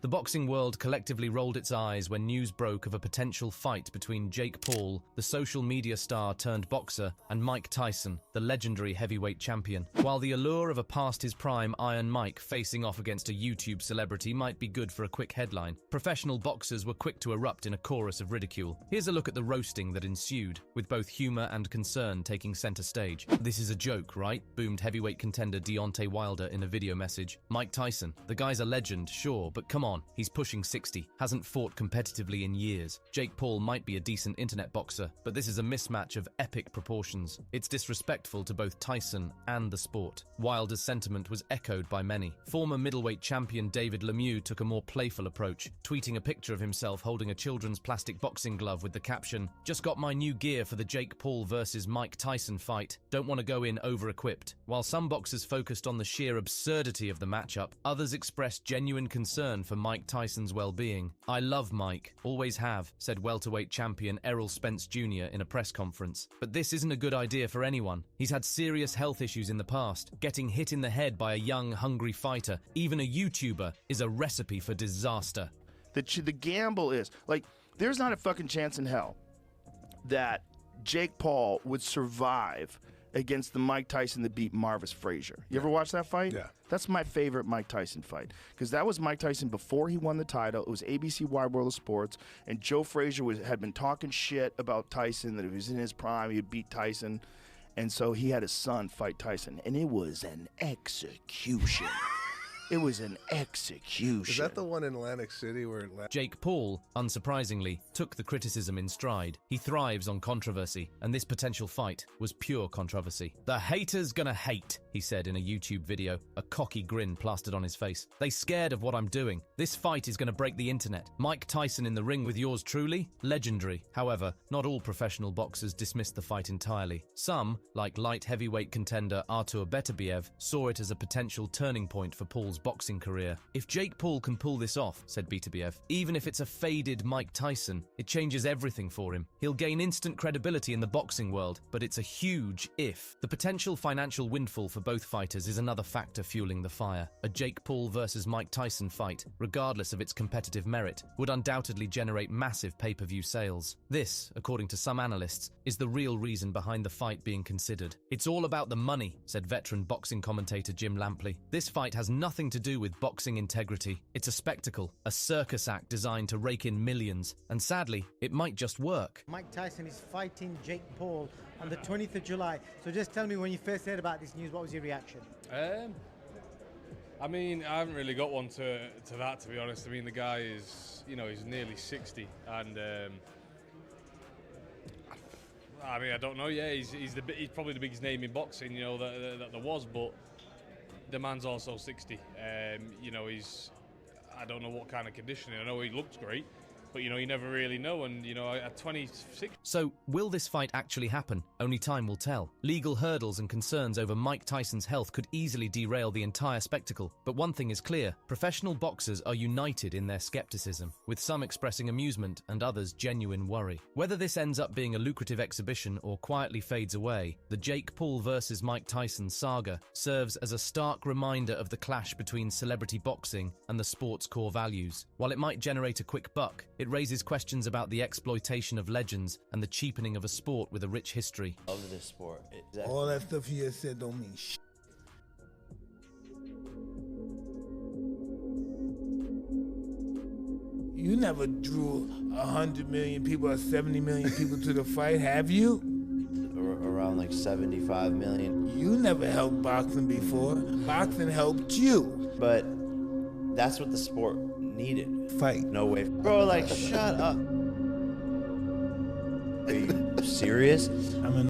The boxing world collectively rolled its eyes when news broke of a potential fight between Jake Paul, the social media star turned boxer, and Mike Tyson, the legendary heavyweight champion. While the allure of a past his prime Iron Mike facing off against a YouTube celebrity might be good for a quick headline, professional boxers were quick to erupt in a chorus of ridicule. Here's a look at the roasting that ensued, with both humor and concern taking center stage. "This is a joke, right?" boomed heavyweight contender Deontay Wilder in a video message. "Mike Tyson, the guy's a legend, sure, but come on, he's pushing 60, hasn't fought competitively in years. Jake Paul might be a decent internet boxer, but this is a mismatch of epic proportions. It's disrespectful to both Tyson and the sport." Wilder's sentiment was echoed by many. Former middleweight champion David Lemieux took a more playful approach, tweeting a picture of himself holding a children's plastic boxing glove with the caption, "Just got my new gear for the Jake Paul versus Mike Tyson fight. Don't want to go in over-equipped." While some boxers focused on the sheer absurdity of the matchup, others expressed genuine concern for Mike Tyson's well-being. "I love Mike, always have," said welterweight champion Errol Spence Jr. in a press conference. "But this isn't a good idea for anyone. He's had serious health issues in the past. Getting hit in the head by a young, hungry fighter, even a YouTuber, is a recipe for disaster." The gamble is, like, there's not a fucking chance in hell that Jake Paul would survive against the Mike Tyson that beat Marvis Frazier. You ever watch that fight? Yeah. That's my favorite Mike Tyson fight, because that was Mike Tyson before he won the title. It was ABC Wide World of Sports, and Joe Frazier had been talking shit about Tyson, that if he was in his prime, he'd beat Tyson. And so he had his son fight Tyson, and it was an execution. It was an execution. Is that the one in Atlantic City where Jake Paul, unsurprisingly, took the criticism in stride. He thrives on controversy, and this potential fight was pure controversy. "The haters gonna hate," he said in a YouTube video, a cocky grin plastered on his face. "They scared of what I'm doing. This fight is gonna break the internet. Mike Tyson in the ring with yours truly? Legendary." However, not all professional boxers dismissed the fight entirely. Some, like light heavyweight contender Amirbetev, saw it as a potential turning point for Paul's boxing career. "If Jake Paul can pull this off," said Beterbiev, "even if it's a faded Mike Tyson, it changes everything for him. He'll gain instant credibility in the boxing world, but it's a huge if." The potential financial windfall for both fighters is another factor fueling the fire. A Jake Paul versus Mike Tyson fight, regardless of its competitive merit, would undoubtedly generate massive pay-per-view sales. This, according to some analysts, is the real reason behind the fight being considered. "It's all about the money," said veteran boxing commentator Jim Lampley. "This fight has nothing to do with boxing integrity. It's a spectacle, a circus act designed to rake in millions, and sadly, it might just work." Mike Tyson is fighting Jake Paul on the 20th of July. So just tell me, when you first heard about this news, what was your reaction? I mean, I haven't really got one to that, to be honest. I mean, the guy is, he's nearly 60, and I mean, I don't know. Yeah, he's probably the biggest name in boxing, that there was, but the man's also 60. I don't know what kind of conditioning. I know he looks great, but you never really know. And at 26. So, will this fight actually happen? Only time will tell. Legal hurdles and concerns over Mike Tyson's health could easily derail the entire spectacle. But one thing is clear: professional boxers are united in their skepticism, with some expressing amusement and others genuine worry. Whether this ends up being a lucrative exhibition or quietly fades away, the Jake Paul versus Mike Tyson saga serves as a stark reminder of the clash between celebrity boxing and the sport's core values. While it might generate a quick buck, it raises questions about the exploitation of legends and the cheapening of a sport with a rich history. Love this sport. Exactly. All that stuff you just said don't mean shit. You never drew 100 million people or 70 million people to the fight, have you? Around like 75 million. You never helped boxing before. Boxing helped you. But that's what the sport needed. Fight. No way. Bro, like, shut up. Are you serious?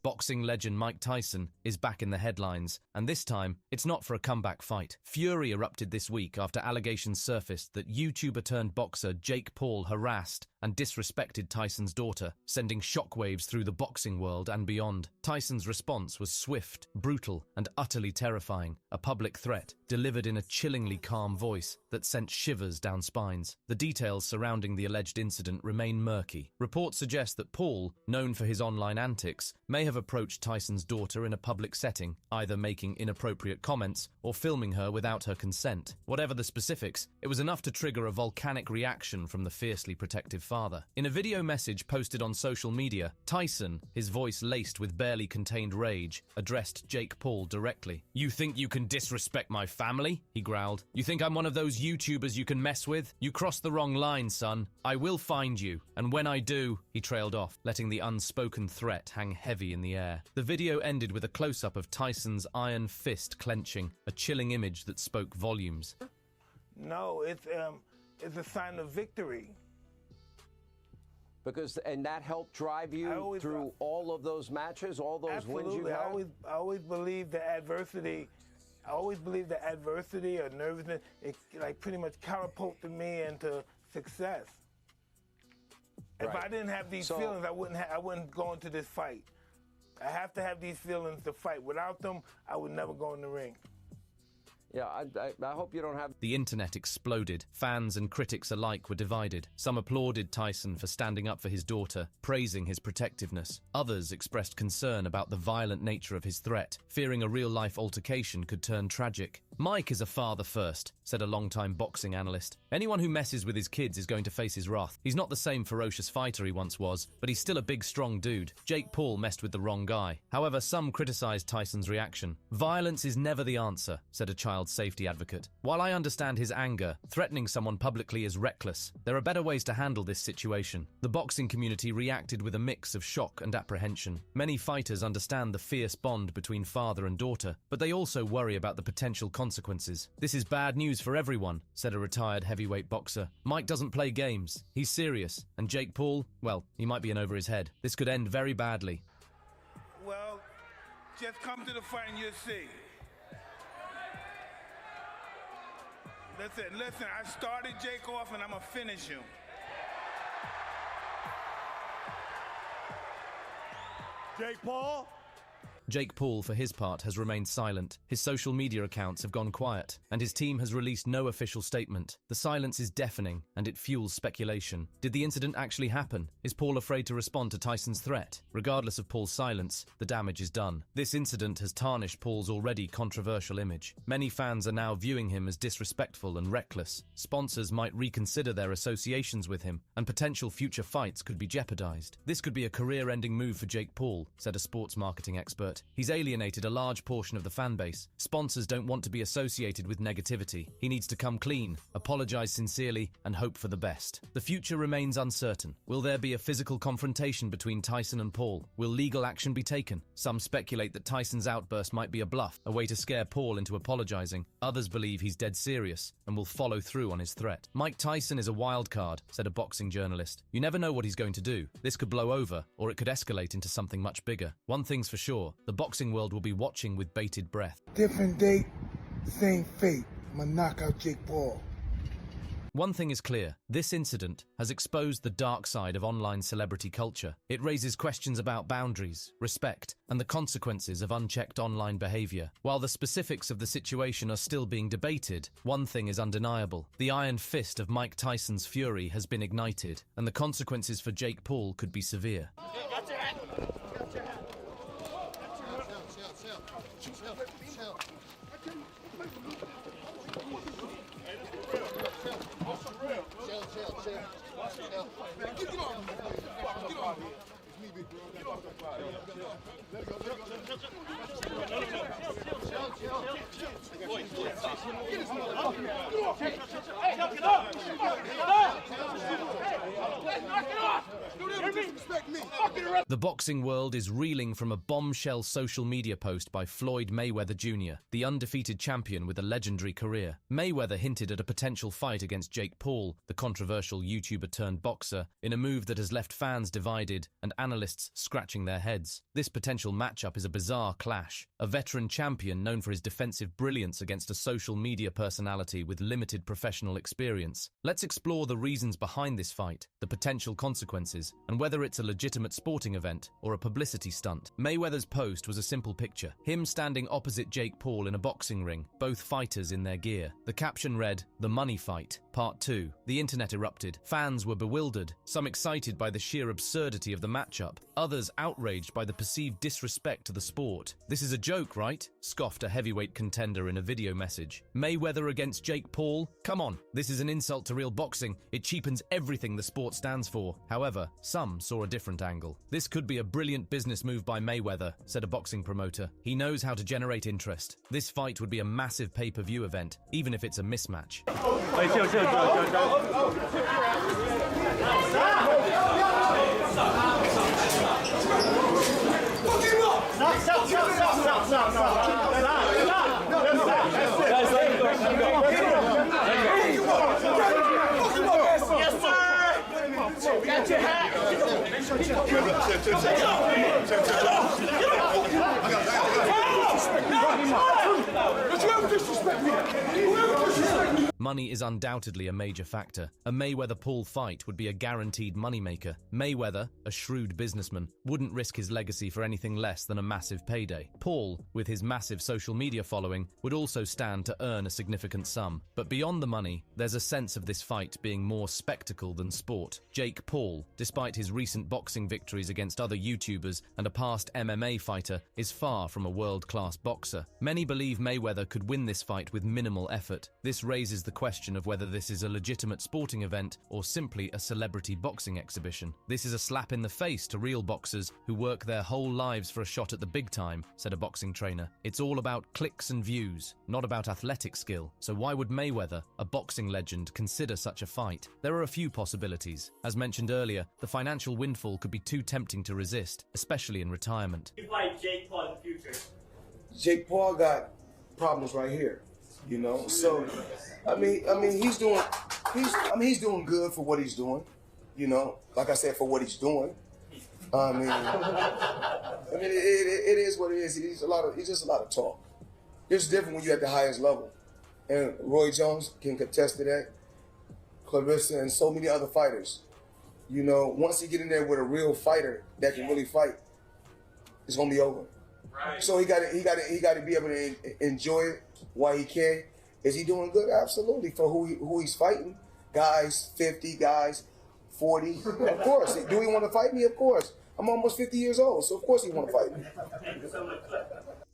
Boxing legend Mike Tyson is back in the headlines, and this time, it's not for a comeback fight. Fury erupted this week after allegations surfaced that YouTuber-turned-boxer Jake Paul harassed and disrespected Tyson's daughter, sending shockwaves through the boxing world and beyond. Tyson's response was swift, brutal, and utterly terrifying, a public threat delivered in a chillingly calm voice that sent shivers down spines. The details surrounding the alleged incident remain murky. Reports suggest that Paul, known for his online antics, may have approached Tyson's daughter in a public setting, either making inappropriate comments or filming her without her consent. Whatever the specifics, it was enough to trigger a volcanic reaction from the fiercely protective father. In a video message posted on social media, Tyson, his voice laced with barely contained rage, addressed Jake Paul directly. "You think you can disrespect my family?" he growled. "You think I'm one of those YouTubers you can mess with? You crossed the wrong line, son. I will find you, and when I do," he trailed off, letting the unspoken threat hang heavy in the air. The video ended with a close-up of Tyson's iron fist clenching, a chilling image that spoke volumes. No, it's a sign of victory. And that helped drive you through all of those matches, all those wins you had? I always believe the adversity. I always believe the adversity or nervousness, it like pretty much catapulted me into success. If I didn't have these feelings, I wouldn't go into this fight. I have to have these feelings to fight. Without them, I would never go in the ring. Yeah, I hope you don't have... The internet exploded. Fans and critics alike were divided. Some applauded Tyson for standing up for his daughter, praising his protectiveness. Others expressed concern about the violent nature of his threat, fearing a real-life altercation could turn tragic. "Mike is a father first," said a longtime boxing analyst. "Anyone who messes with his kids is going to face his wrath. He's not the same ferocious fighter he once was, but he's still a big, strong dude. Jake Paul messed with the wrong guy." However, some criticized Tyson's reaction. "Violence is never the answer," said a child safety advocate. "While I understand his anger, threatening someone publicly is reckless. There are better ways to handle this situation." The boxing community reacted with a mix of shock and apprehension. Many fighters understand the fierce bond between father and daughter, but they also worry about the potential consequences. "This is bad news for everyone," said a retired heavyweight boxer. "Mike doesn't play games. He's serious. And Jake Paul, well, he might be in over his head. This could end very badly." Well, just come to the fight and you'll see. Listen, I started Jake off and I'm gonna finish him. Jake Paul? Jake Paul, for his part, has remained silent. His social media accounts have gone quiet, and his team has released no official statement. The silence is deafening, and it fuels speculation. Did the incident actually happen? Is Paul afraid to respond to Tyson's threat? Regardless of Paul's silence, the damage is done. This incident has tarnished Paul's already controversial image. Many fans are now viewing him as disrespectful and reckless. Sponsors might reconsider their associations with him, and potential future fights could be jeopardized. This could be a career-ending move for Jake Paul, said a sports marketing expert. He's alienated a large portion of the fan base. Sponsors don't want to be associated with negativity. He needs to come clean, apologize sincerely, and hope for the best. The future remains uncertain. Will there be a physical confrontation between Tyson and Paul? Will legal action be taken? Some speculate that Tyson's outburst might be a bluff, a way to scare Paul into apologizing. Others believe he's dead serious and will follow through on his threat. "Mike Tyson is a wild card," said a boxing journalist. "You never know what he's going to do. This could blow over, or it could escalate into something much bigger. One thing's for sure, the boxing world will be watching with bated breath." Different date, same fate. I'm gonna knock out Jake Paul. One thing is clear, this incident has exposed the dark side of online celebrity culture. It raises questions about boundaries, respect, and the consequences of unchecked online behavior. While the specifics of the situation are still being debated, one thing is undeniable. The iron fist of Mike Tyson's fury has been ignited, and the consequences for Jake Paul could be severe. Respect me. The boxing world is reeling from a bombshell social media post by Floyd Mayweather Jr., the undefeated champion with a legendary career. Mayweather hinted at a potential fight against Jake Paul, the controversial YouTuber turned boxer, in a move that has left fans divided and analysts scratching their heads. This potential matchup is a bizarre clash. A veteran champion known for his defensive brilliance against a social media personality with limited professional experience. Let's explore the reasons behind this fight, the potential consequences, and whether it's a legitimate sporting event or a publicity stunt. Mayweather's post was a simple picture, him standing opposite Jake Paul in a boxing ring, both fighters in their gear. The caption read, "The Money Fight, Part 2. The internet erupted. Fans were bewildered, some excited by the sheer absurdity of the matchup, others outraged by the perceived disrespect to the sport. "This is a joke, right?" scoffed a heavyweight contender in a video message. "Mayweather against Jake Paul? Come on, this is an insult to real boxing. It cheapens everything the sport stands for." However, some saw a different angle. "This could be a brilliant business move by Mayweather," said a boxing promoter. "He knows how to generate interest. This fight would be a massive pay-per-view event, even if it's a mismatch." Money is undoubtedly a major factor. A Mayweather-Paul fight would be a guaranteed moneymaker. Mayweather, a shrewd businessman, wouldn't risk his legacy for anything less than a massive payday. Paul, with his massive social media following, would also stand to earn a significant sum. But beyond the money, there's a sense of this fight being more spectacle than sport. Jake Paul, despite his recent boxing victories against other YouTubers and a past MMA fighter, is far from a world-class boxer. Many believe Mayweather could win this fight with minimal effort. This raises the question of whether this is a legitimate sporting event or simply a celebrity boxing exhibition. "This is a slap in the face to real boxers who work their whole lives for a shot at the big time," said a boxing trainer. "It's all about clicks and views, not about athletic skill. So why would Mayweather, a boxing legend, consider such a fight?" There are a few possibilities. As mentioned earlier, the financial windfall could be too tempting to resist, especially in retirement. You fight Jake Paul in the future. Jake Paul got problems right here, you know. So, I mean, he's doing good for what he's doing, you know. Like I said, for what he's doing. I mean, it is what it is. It's just a lot of talk. It's different when you're at the highest level, and Roy Jones can contest to that. Clarissa and so many other fighters. You know, once you get in there with a real fighter that can really fight, it's gonna be over. Right. So he got to be able to enjoy it while he can. Is he doing good? Absolutely. For who he's fighting, guys 50, guys 40. Of course. Do he want to fight me? Of course. I'm almost 50 years old, so of course he want to fight me.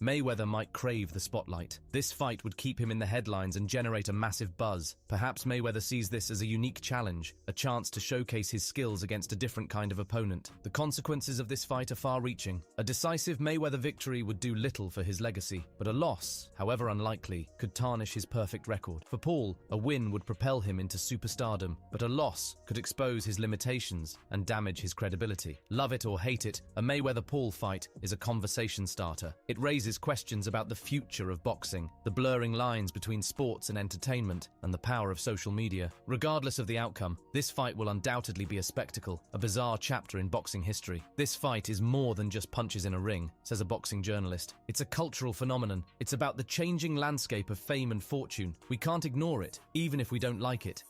Mayweather might crave the spotlight. This fight would keep him in the headlines and generate a massive buzz. Perhaps Mayweather sees this as a unique challenge, a chance to showcase his skills against a different kind of opponent. The consequences of this fight are far-reaching. A decisive Mayweather victory would do little for his legacy, but a loss, however unlikely, could tarnish his perfect record. For Paul, a win would propel him into superstardom, but a loss could expose his limitations and damage his credibility. Love it or hate it, a Mayweather-Paul fight is a conversation starter. It raises questions about the future of boxing, the blurring lines between sports and entertainment, and the power of social media. Regardless of the outcome, this fight will undoubtedly be a spectacle, a bizarre chapter in boxing history. This fight is more than just punches in a ring, says a boxing journalist. It's a cultural phenomenon. It's about the changing landscape of fame and fortune. We can't ignore it, even if we don't like it.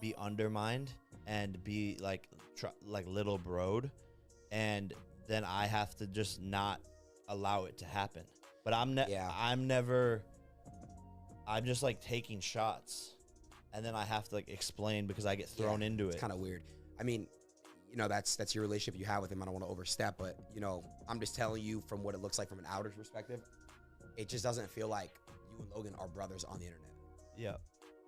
Be undermined and be like little broed, and then I have to just not allow it to happen. But I'm just like taking shots, and then I have to like explain because I get thrown into it. It's kind of weird. I mean, you know, that's your relationship you have with him. I don't want to overstep, but you know, I'm just telling you from what it looks like from an outer's perspective. It just doesn't feel like you and Logan are brothers on the internet. Yeah,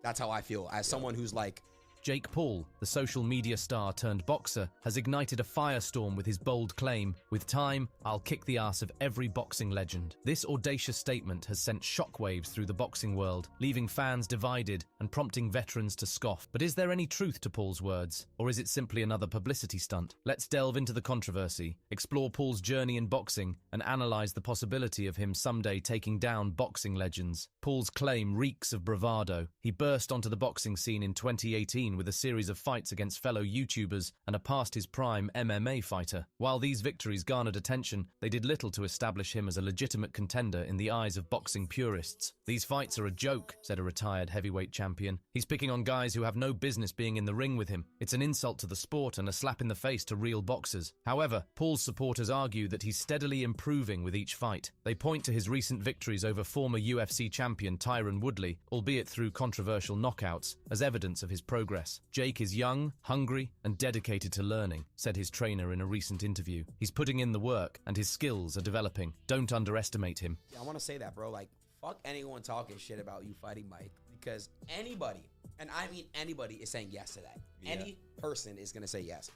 that's how I feel as someone who's like Jake Paul, the social media star turned boxer, has ignited a firestorm with his bold claim, "With time, I'll kick the ass of every boxing legend." This audacious statement has sent shockwaves through the boxing world, leaving fans divided and prompting veterans to scoff. But is there any truth to Paul's words, or is it simply another publicity stunt? Let's delve into the controversy, explore Paul's journey in boxing, and analyze the possibility of him someday taking down boxing legends. Paul's claim reeks of bravado. He burst onto the boxing scene in 2018 with a series of fights against fellow YouTubers and a past-his-prime MMA fighter. While these victories garnered attention, they did little to establish him as a legitimate contender in the eyes of boxing purists. "These fights are a joke," said a retired heavyweight champion. "He's picking on guys who have no business being in the ring with him. It's an insult to the sport and a slap in the face to real boxers." However, Paul's supporters argue that he's steadily improving with each fight. They point to his recent victories over former UFC champion Tyron Woodley, albeit through controversial knockouts, as evidence of his progress. "Jake is young, hungry, and dedicated to learning," said his trainer in a recent interview. "He's putting in the work, and his skills are developing. Don't underestimate him." Yeah, I want to say that, bro. Like, fuck anyone talking shit about you fighting Mike, because anybody, and I mean anybody, is saying yes to that. Yeah. Any person is going to say yes.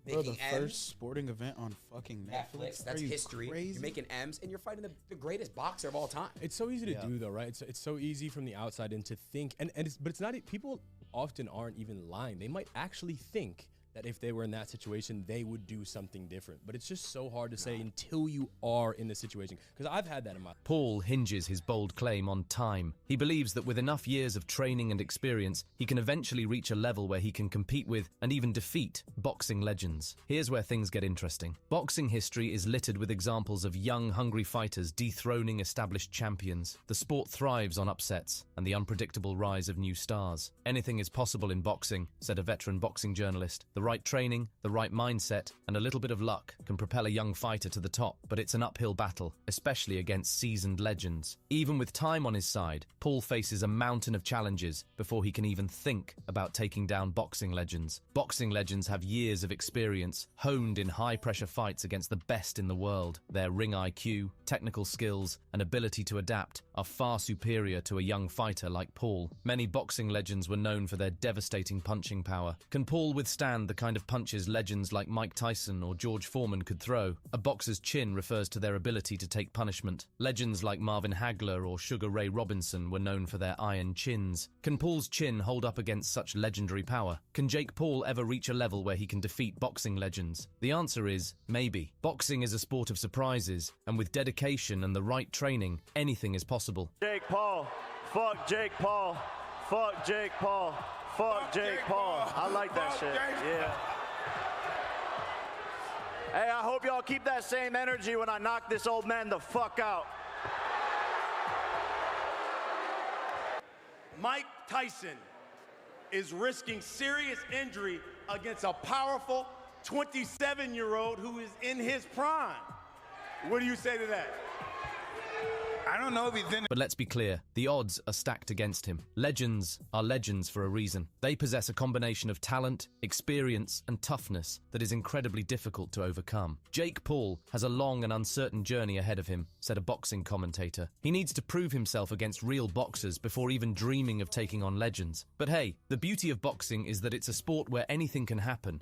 Bro, the first sporting event on fucking Netflix. That's history. Crazy? You're making M's, and you're fighting the greatest boxer of all time. It's so easy to do, though, right? It's so easy from the outside and to think, but it's not. People often aren't even lying. They might actually think that if they were in that situation, they would do something different. But it's just so hard to say until you are in the situation. Because I've had that in my life. Paul hinges his bold claim on time. He believes that with enough years of training and experience, he can eventually reach a level where he can compete with and even defeat boxing legends. Here's where things get interesting. Boxing history is littered with examples of young, hungry fighters dethroning established champions. The sport thrives on upsets and the unpredictable rise of new stars. "Anything is possible in boxing," said a veteran boxing journalist. "The right training, the right mindset, and a little bit of luck can propel a young fighter to the top, but it's an uphill battle, especially against seasoned legends." Even with time on his side, Paul faces a mountain of challenges before he can even think about taking down boxing legends. Boxing legends have years of experience, honed in high-pressure fights against the best in the world. Their ring IQ, technical skills, and ability to adapt are far superior to a young fighter like Paul. Many boxing legends were known for their devastating punching power. Can Paul withstand the kind of punches legends like Mike Tyson or George Foreman could throw? A boxer's chin refers to their ability to take punishment. Legends like Marvin Hagler or Sugar Ray Robinson were known for their iron chins. Can Paul's chin hold up against such legendary power? Can Jake Paul ever reach a level where he can defeat boxing legends? The answer is maybe. Boxing is a sport of surprises, and with dedication and the right training, anything is possible. Jake Paul. Fuck Jake Paul. Fuck Jake Paul. Fuck Jake Paul. I like that shit. Yeah. Hey, I hope y'all keep that same energy when I knock this old man the fuck out. Mike Tyson is risking serious injury against a powerful 27-year-old who is in his prime. What do you say to that? I don't know if he's in. But let's be clear, the odds are stacked against him. Legends are legends for a reason. They possess a combination of talent, experience, and toughness that is incredibly difficult to overcome. Jake Paul has a long and uncertain journey ahead of him, said a boxing commentator. He needs to prove himself against real boxers before even dreaming of taking on legends. But hey, the beauty of boxing is that it's a sport where anything can happen.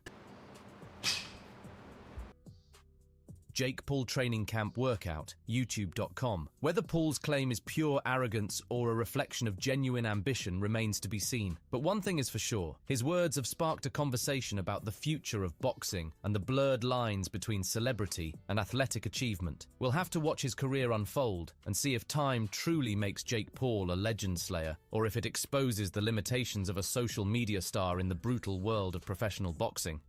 Jake Paul Training Camp Workout, YouTube.com. Whether Paul's claim is pure arrogance or a reflection of genuine ambition remains to be seen. But one thing is for sure, his words have sparked a conversation about the future of boxing and the blurred lines between celebrity and athletic achievement. We'll have to watch his career unfold and see if time truly makes Jake Paul a legend slayer, or if it exposes the limitations of a social media star in the brutal world of professional boxing.